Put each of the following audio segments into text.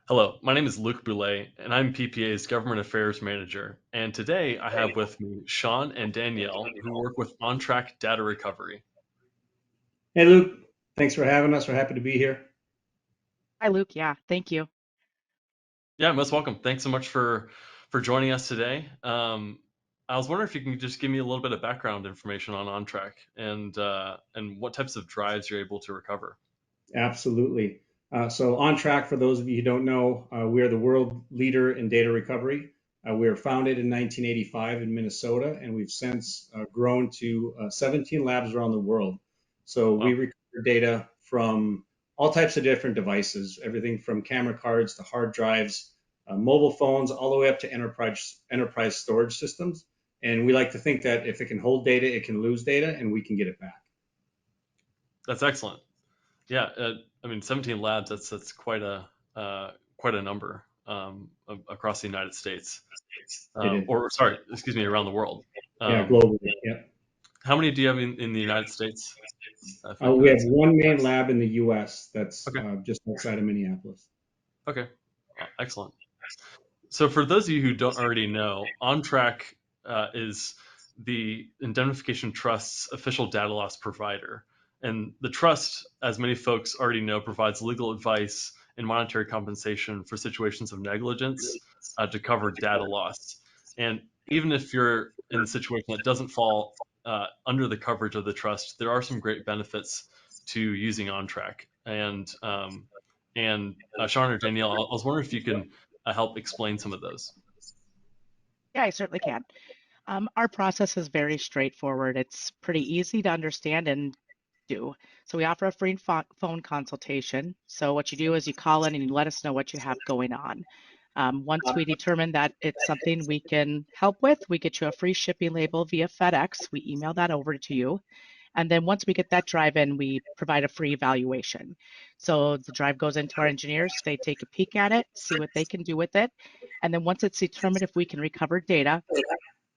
Hello, my name is Luc Boulet, and I'm PPA's Government Affairs Manager. And today I have with me Sean and Danielle, who work with Ontrack Data Recovery. Hey, Luke. Thanks for having us. We're happy to be here. Hi, Luke. Yeah, thank you. Yeah, most welcome. Thanks so much for joining us today. I was wondering if you can just give me a little bit of background information on Ontrack and what types of drives you're able to recover. Absolutely. On track, for those of you who don't know, we are the world leader in data recovery. We were founded in 1985 in Minnesota, and we've since grown to 17 labs around the world. So we Wow, recover data from all types of different devices, everything from camera cards to hard drives, mobile phones, all the way up to enterprise storage systems. And we like to think that if it can hold data, it can lose data, and we can get it back. that's excellent. Yeah, I mean, 17 labs. That's quite a number across the United States. It is. Or sorry, excuse me, around the world. Yeah, Um, globally. Yeah. how many do you have in the United States? If I We could have ask. one main lab in the US that's Okay. just outside of Minneapolis. Okay. Excellent. So for those of you who don't already know, OnTrack is the Indemnification Trust's official data loss provider. And the trust, as many folks already know, provides legal advice and monetary compensation for situations of negligence to cover data loss. And even if you're in a situation that doesn't fall under the coverage of the trust, there are some great benefits to using OnTrack. And Sean or Danielle, I was wondering if you can help explain some of those. Yeah, I certainly can. Our process is very straightforward. It's pretty easy to understand and do. So we offer a free phone consultation. So what you do is you call in and you let us know what you have going on. Once we determine that it's something we can help with, we get you a free shipping label via FedEx. We email that over to you. And then once we get that drive in, we provide a free evaluation. So the drive goes into our engineers, they take a peek at it, see what they can do with it. And then once it's determined if we can recover data,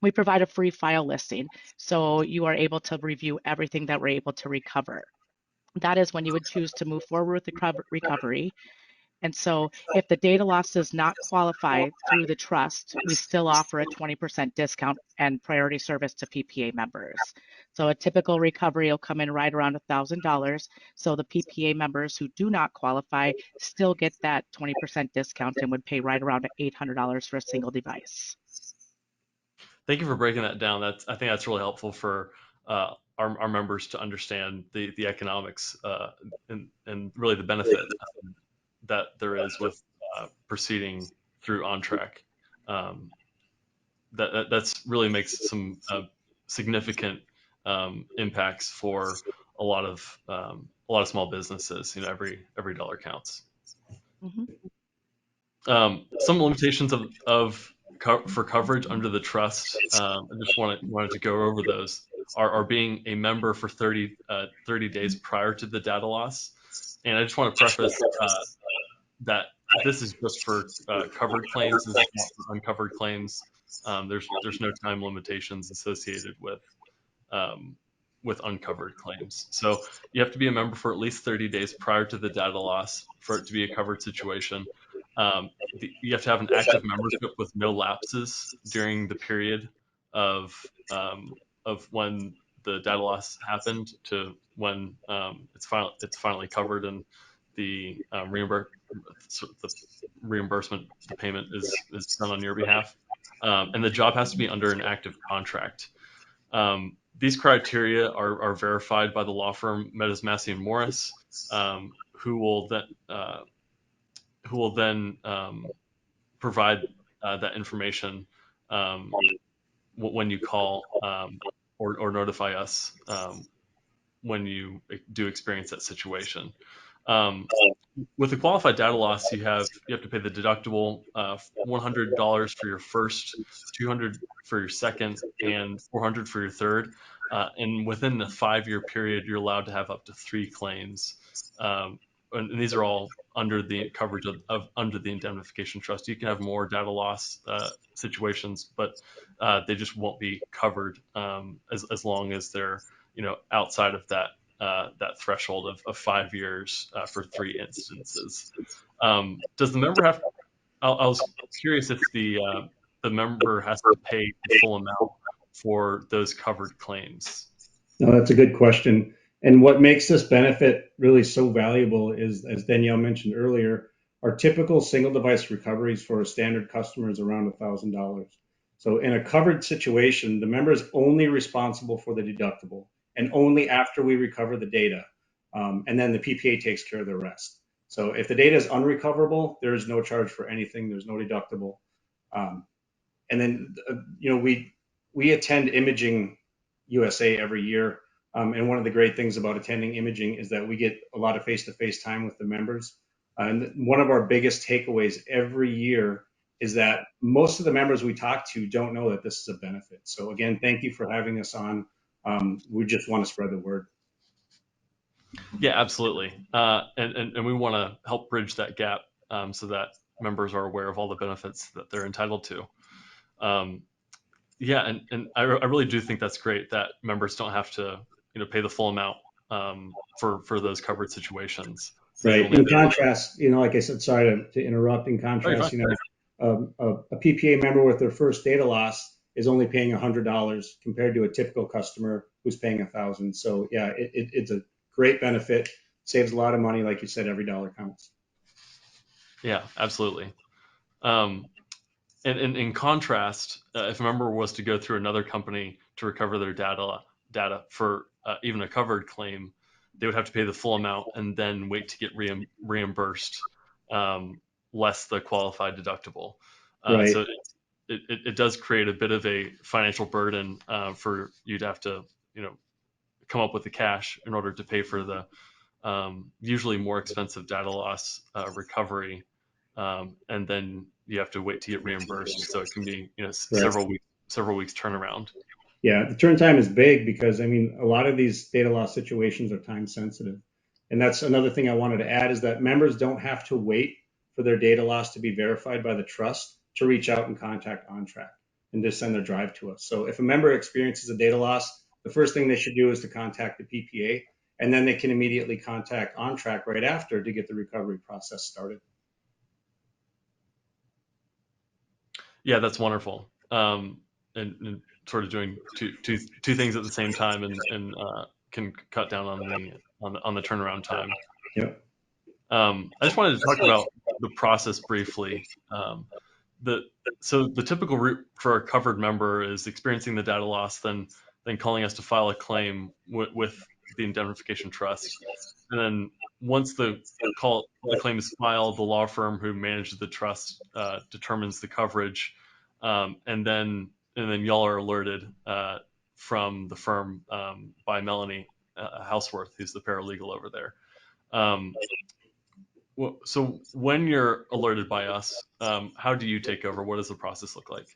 we provide a free file listing. So you are able to review everything that we're able to recover. That is when you would choose to move forward with the recovery. And so if the data loss does not qualify through the trust, we still offer a 20% discount and priority service to PPA members. So a typical recovery will come in right around $1,000. So the PPA members who do not qualify still get that 20% discount and would pay right around $800 for a single device. Thank you for breaking that down. I think that's really helpful for our members to understand the economics and really the benefit that there is with proceeding through OnTrack. Um, that's really makes some significant impacts for a lot of small businesses. You know, every dollar counts. Mhm. Some limitations for coverage under the trust. I just wanted to go over those. Are being a member for 30 days prior to the data loss. And I just want to preface that this is just for covered claims. This is not for uncovered claims. There's no time limitations associated um, with uncovered claims. So you have to be a member for at least 30 days prior to the data loss for it to be a covered situation. You have to have an active membership with no lapses during the period of when the data loss happened to when it's finally covered and the the reimbursement, the payment is done on your behalf, and the job has to be under an active contract. These criteria are verified by the law firm Meadows, Massey and Morris, um, who will then who will then provide that information um, when you call or notify us when you do experience that situation. Um, with a qualified data loss, you have to pay the deductible $100 for your first, 200 for your second, and 400 for your third. And within the 5 year period, you're allowed to have up to three claims. And these are all under the coverage of under the indemnification trust. You can have more data loss situations, but they just won't be covered as long as they're outside of that that threshold of 5 years for 3 instances. Does the member have? I was curious if the member has to pay the full amount for those covered claims. No, that's a good question. And what makes this benefit really so valuable is, as Danielle mentioned earlier, our typical single device recoveries for a standard customer is around $1,000. So in a covered situation, the member is only responsible for the deductible and only after we recover the data. And then the PPA takes care of the rest. So if the data is unrecoverable, there is no charge for anything. There's no deductible. Um, and then we attend Imaging USA every year. And one of the great things about attending imaging is that we get a lot of face-to-face time with the members. And one of our biggest takeaways every year is that most of the members we talk to don't know that this is a benefit. So again, thank you for having us on. We just want to spread the word. Yeah, absolutely. And we want to help bridge that gap so that members are aware of all the benefits that they're entitled to. Um, yeah, and I really do think that's great that members don't have to pay the full amount for those covered situations. So they Right. only have In to. contrast, like I said, sorry to interrupt. In Oh, you're contrast, fine. a PPA member with their first data loss is only paying $100 compared to a typical customer who's paying 1,000. So yeah, it's a great benefit. Saves a lot of money, like you said. Every dollar counts. Yeah, absolutely. Um, and in contrast, if a member was to go through another company to recover their data for even a covered claim, they would have to pay the full amount and then wait to get reimbursed um, less the qualified deductible. Right. So it does create a bit of a financial burden for you to have to come up with the cash in order to pay for the usually more expensive data loss recovery, and then you have to wait to get reimbursed. So it can be Right. several weeks turnaround. Yeah, the turn time is big because I mean a lot of these data loss situations are time sensitive. And that's another thing I wanted to add is that members don't have to wait for their data loss to be verified by the trust to reach out and contact Ontrack and just send their drive to us. So if a member experiences a data loss, the first thing they should do is to contact the PPA, and then they can immediately contact Ontrack right after to get the recovery process started. Yeah, that's wonderful. And sort of doing two things at the same time and can cut down on the turnaround time. Yep. I just wanted to talk about the process briefly. The so the typical route for a covered member is experiencing the data loss, then calling us to file a claim with the indemnification trust, and then once the claim is filed, the law firm who manages the trust determines the coverage, and then y'all are alerted from the firm by Melanie Houseworth, who's the paralegal over there. Um, so when you're alerted by us, how do you take over? What does the process look like?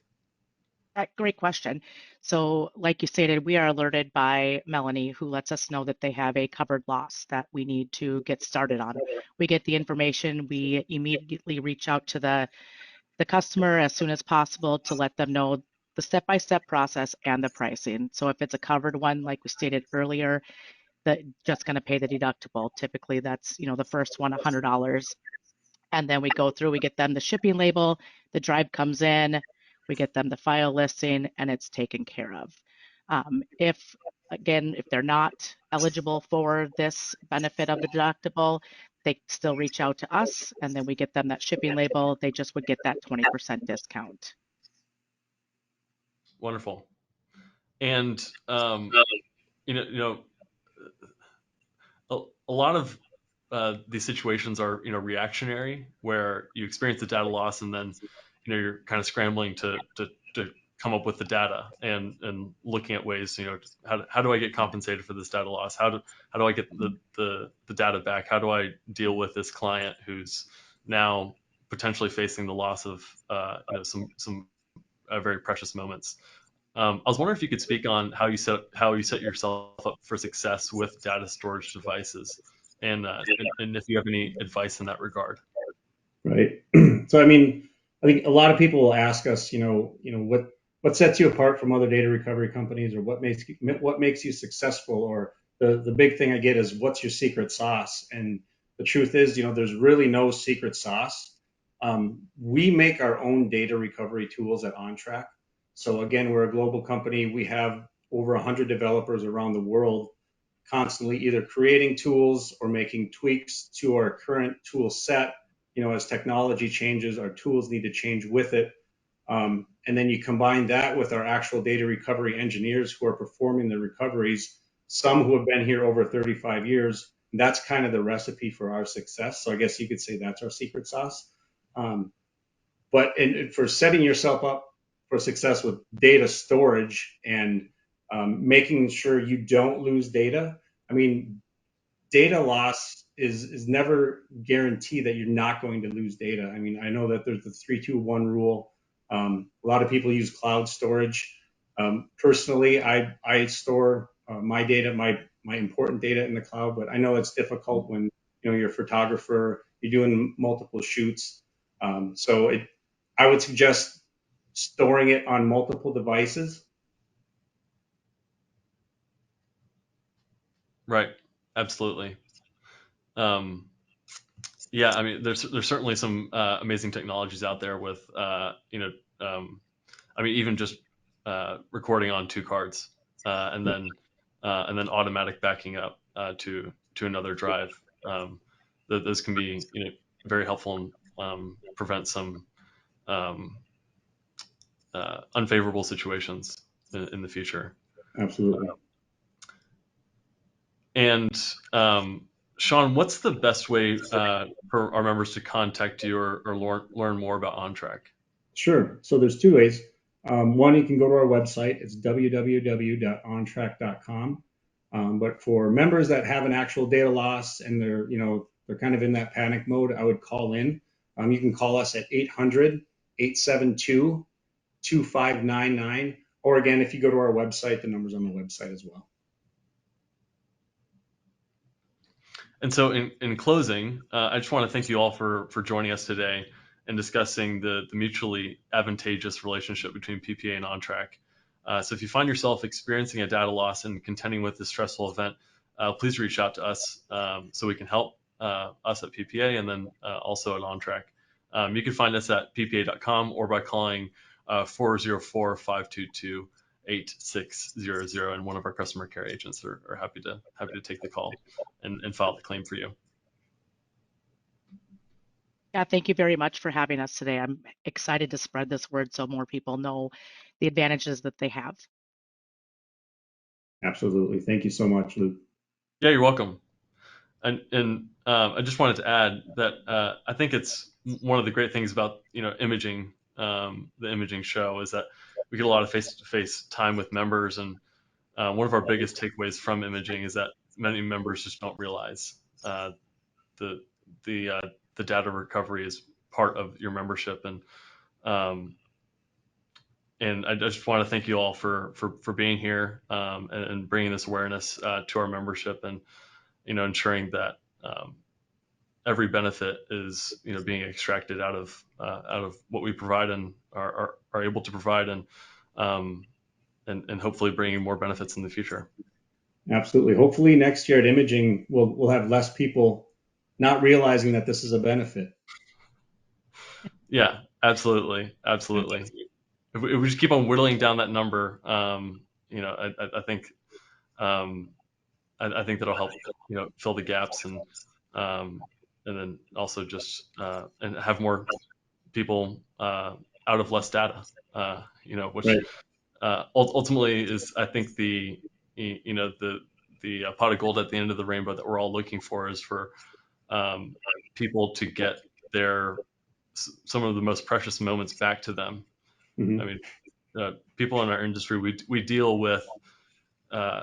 Great question. So, like you stated, we are alerted by Melanie, who lets us know that they have a covered loss that we need to get started on. We get the information, we immediately reach out to the customer as soon as possible to let them know the step-by-step process and the pricing. So if it's a covered one, like we stated earlier, that just going to pay the deductible. Typically, that's the first one, $100. And then we go through, we get them the shipping label, the drive comes in, we get them the file listing, and it's taken care of. If they're not eligible for this benefit of the deductible, they still reach out to us, and then we get them that shipping label. They just would get that 20% discount. Wonderful. And you know, you know, a lot of these situations are reactionary, where you experience the data loss and then you're kind of scrambling to come up with the data and looking at ways, how do I get compensated for this data loss? How do I get the data back? How do I deal with this client who's now potentially facing the loss of some very precious moments? I was wondering if you could speak on how you set yourself up for success with data storage devices, and if you have any advice in that regard. Right. So I mean, I think a lot of people will ask us, what sets you apart from other data recovery companies, or what makes you successful, or the big thing I get is what's your secret sauce? And the truth is, there's really no secret sauce. We make our own data recovery tools at Ontrack. So again, we're a global company. We have over 100 developers around the world constantly either creating tools or making tweaks to our current tool set. As technology changes, our tools need to change with it. And then you combine that with our actual data recovery engineers who are performing the recoveries, some who have been here over 35 years. That's kind of the recipe for our success. So I guess you could say that's our secret sauce. Um, but for setting yourself up for success with data storage and making sure you don't lose data, I mean, data loss is never guaranteed that you're not going to lose data. I mean, I know that there's the 3-2-1 rule. A lot of people use cloud storage. Personally, I store my data, my important data in the cloud, but I know it's difficult when you're a photographer, you're doing multiple shoots. So I would suggest storing it on multiple devices. Right. Absolutely. Um, yeah, I mean, there's certainly some amazing technologies out there with I mean, even just recording on two cards and then automatic backing up to another drive. Those can be very helpful and prevent some um, unfavorable situations in the future. Absolutely. And Sean, what's the best way for our members to contact you or learn more about OnTrack? Sure. So there's two ways. One, you can go to our website. It's www.ontrack.com. But for members that have an actual data loss and they're kind of in that panic mode, I would call in. You can call us at 800-872-2599. Or again, if you go to our website, the number's on the website as well. And so, in closing, I just want to thank you all for joining us today and discussing the mutually advantageous relationship between PPA and OnTrack. So, if you find yourself experiencing a data loss and contending with this stressful event, please reach out to us so we can help us at PPA and then also at OnTrack. You can find us at ppa.com or by calling 404-522-8600, and one of our customer care agents are happy to take the call and file the claim for you. Yeah, thank you very much for having us today. I'm excited to spread this word so more people know the advantages that they have. Absolutely. Thank you so much, Luke. Yeah, you're welcome. And I just wanted to add that I think it's one of the great things about imaging, the imaging show, is that we get a lot of face-to-face time with members, and one of our biggest takeaways from imaging is that many members just don't realize the the uh, the data recovery is part of your membership, um, and I just want to thank you all for being here and bringing this awareness to our membership, and ensuring that every benefit is being extracted out of what we provide and are able to provide, um, and hopefully bringing more benefits in the future. Absolutely. Hopefully next year at imaging, we'll have less people not realizing that this is a benefit. Yeah, absolutely, absolutely. If we just keep on whittling down that number, I think um, I think that'll help fill the gaps and then also just and have more people out of less data, which Right. ultimately is, I think, the pot of gold at the end of the rainbow that we're all looking for, is for um, people to get their some of the most precious moments back to them. I Hmm. mean, people in our industry, we deal with uh,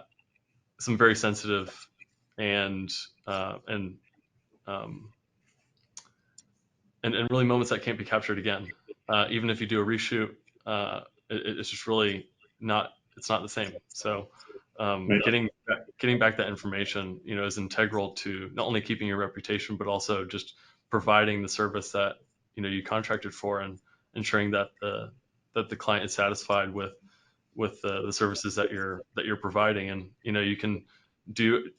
some very sensitive and and um, and really moments that can't be captured again. Even if you do a reshoot, it's just really not. It's not the same. So, Right. getting back that information, is integral to not only keeping your reputation, but also just providing the service that you contracted for, and ensuring that the client is satisfied with the services that you're providing. And you can you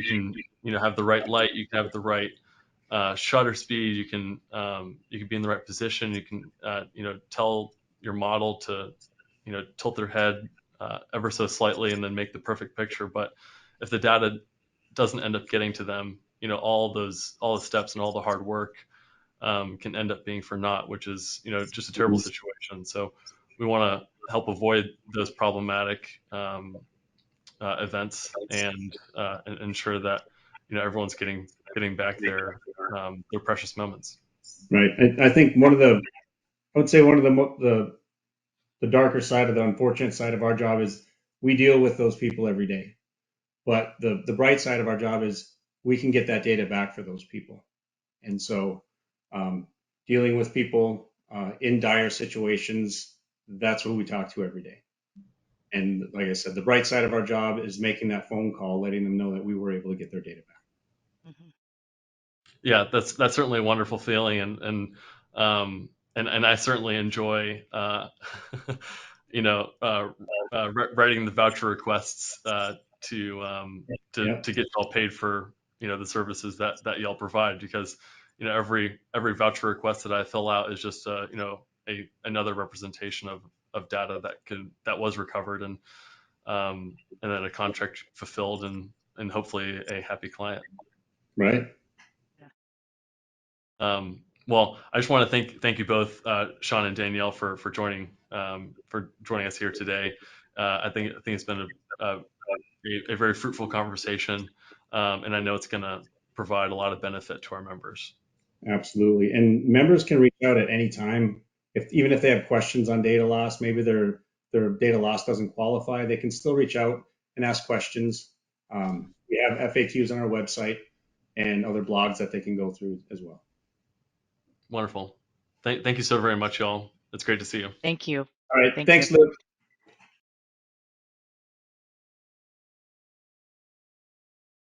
can have the right light, you can have the right shutter speed, you can be in the right position, you can tell your model to tilt their head ever so slightly and then make the perfect picture. But if the data doesn't end up getting to them, all the steps and all the hard work can end up being for naught, which is just a terrible situation. So we want to help avoid those problematic events and ensure that everyone's getting back their precious moments. Right. I think I would say one of the darker side of the unfortunate side of our job is we deal with those people every day. But the bright side of our job is we can get that data back for those people. And so um, dealing with people in dire situations, that's what we talk to every day. And like I said, the bright side of our job is making that phone call, letting them know that we were able to get their data back. Mhm. Yeah, that's certainly a wonderful feeling, and I certainly enjoy you know uh, writing the voucher requests Yep. to get y'all paid for the services that y'all provide, because every voucher request that I fill out is just another representation of data that was recovered, and then a contract fulfilled, and hopefully a happy client. Right. Yeah. Well, I just want to thank you both, Sean and Danielle, for joining us here today. I think it's been a very fruitful conversation, and I know it's going to provide a lot of benefit to our members. Absolutely. And members can reach out at any time. Even if they have questions on data loss, maybe their data loss doesn't qualify, they can still reach out and ask questions. We have FAQs on our website and other blogs that they can go through as well. Wonderful. Thank you so very much, y'all. It's great to see you. Thank you. All right. Thank you. Thanks, Luke.